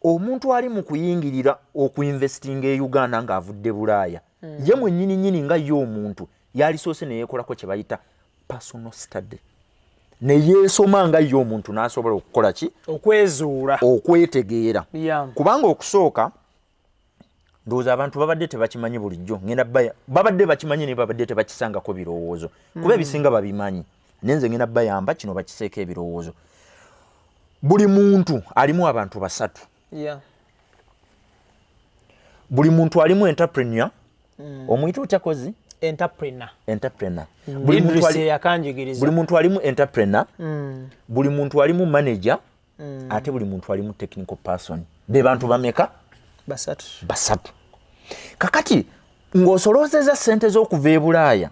omuntu ali mu kuyingirira okuinvestinga e Uganda ng'avudde Bulaaya ye mwennyini nga ye omuntu yalisoose ne yeekolako kye bayita personal study ne yeesoma nga ye omuntu n'asobola okukola ki okwezuula okwetegeera kubanga okusooka ndowooza abantu babadde tebakimanyi bulijjo ngenda babadde bakimanyi ne babadde tebakisangako birowoozo kuba ebisinga babimanyi nenze ngenda bayamba kino bakiseeko ebirowoozo buli muntu alimu abantu basatu buli muntu alimu entrepreneur omuyita otyakozi entrepreneur buli muntu alimu entrepreneur buli muntu alimu manager ate buli muntu alimu technical person be bantu bameka basatu kakati ng'osoloozeza ssente z'okuva e Bulaaya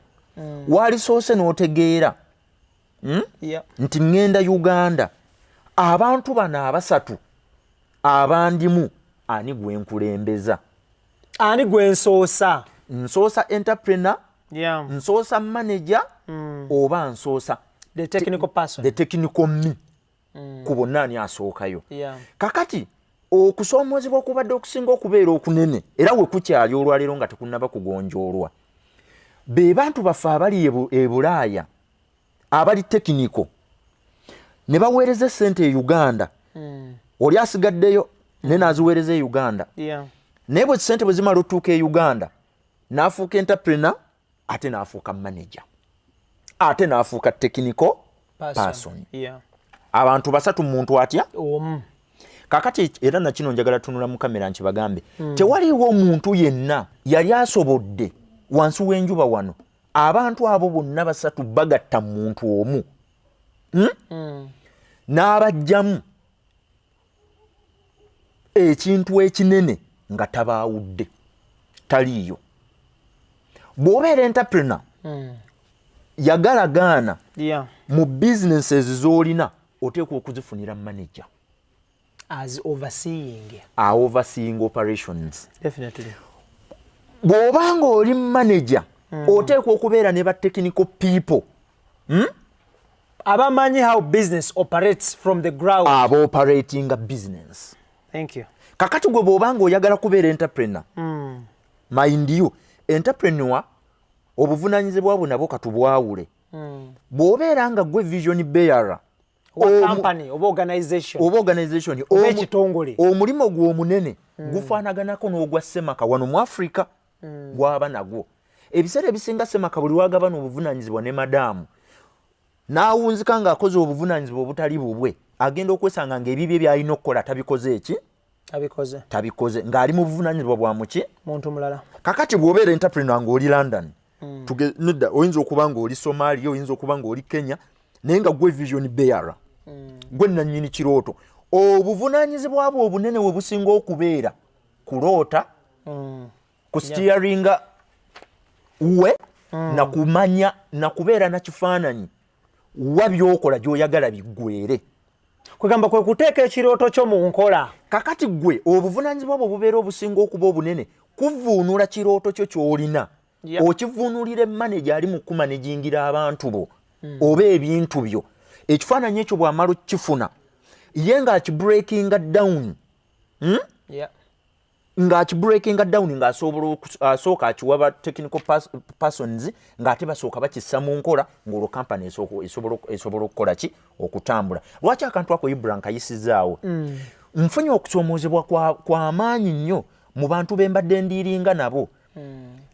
walisoose n'otegeera nti ngenda Uganda abantu bano abasatu abandimu ani gwenkulembeza ani gwensoosa nsoosa entrepreneur nsoosa manager oba nsoosa the technical me ku bonna ani asookayo kakati okusoomoozebwa okubadde okusinga okubeera okunene era we kukyali olwaleero nga tekunnaba kugonjoolwa be bantu baffe abali e Bulaaya abali technical ne baweereza essente e Uganda oli asigaddeyo ne naaziweereza e Uganda naye bwe ssente bwe zimala otuuka e Uganda n'afuuka entrepreneur ate n'afuuka manager ate n'afuuka technical person abantu basatu mu muntu atya kakati era na kino njagala tunula mu kamera nkibagambe tewaliwo omuntu yenna yali asobodde wansi w'enjuba wano abantu abo bonna basatu bagatta mu muntu omu n'abajjamu ekintu ekinene nga tabaawudde taliiyo bw'obeera entrepreneur yagalagaana mu businesses z'olina oteekwa okuzifunira manager as overseeing operations definitely bw'obanga oli manager oteekwa okubeera ne ba technical people abamanyi how business operates from the ground aba operating a business. Thank you. Kakati gwe bw'obanga oyagala kubeera entrepreneur mind you entrepreneur obuvunaanyizibwa bwo nabwo katubwawule bw'obeera nga gwe vision bearer company oba organization omulimo gw'omunene gufaanaganako n'ogwa Semaka wano mu Africa gwaba nagwo ebiseera ebisinga Semaka buli wagabana obuvunaanyizibwa ne madaamu n'awunzika ng'akoze obuvunaanyizibwa obutali bubwe agenda okwesanga ng'ebibye by'alina okukola tabikoze ng'ali mu buvunaanyizibwa bwa muki muntu mulala. Kakati bw'obeera entrepreneur ng'oli London nedda oyinza okuba ng'oli Somalia oyinza okuba ng'oli Kenya naye nga gwe vision bearer gwe nannyini kirooto obuvunaanyizibwa bwo obunene we businga okubeera kuloota ku steeringa we na kumanya na kubeera na kifaananyi wa byokola gy'oyagala biggwere kwegamba kwe kuteeka ekirooto kyo mu nkola. Kakati gwe obuvunaanyizibwa bwo bubeera obusinga okuba obunene kuvuunula kirooto kyo ky'olina okivuunulira manager ali mu kumanagingira abantu bo oba ebintu byo ekifaananyi ekyo bw'amala okifuna ye ng'akibreakinga down ng'asooka akiwa ba technical persons ng'ate basooka bakissa mu nkola ng'olwo kampani esobola okukola ki okutambula. Lwaki akantu ako Ibrahim kayisizaawo nfunye okusoomoozebwa kw'amaanyi nnyo mu bantu be mbadde ndiiringa nabo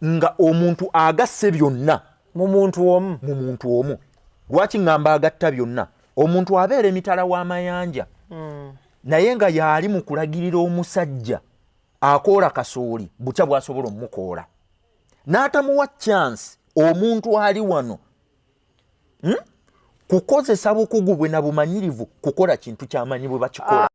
nga omuntu agasse byonna mu muntu omu. Lwaki ngamba agatta byonna? Omuntu abeera emitala w'amayanja naye nga yali mu kulagirira omusajja akoola kasooli bukya bw'asobola omukoola n'atamuwa chance omuntu ali wano kukozesa bukugu bwe na bumanyirivu kukola kintu ky'amanyi bwe bakikola.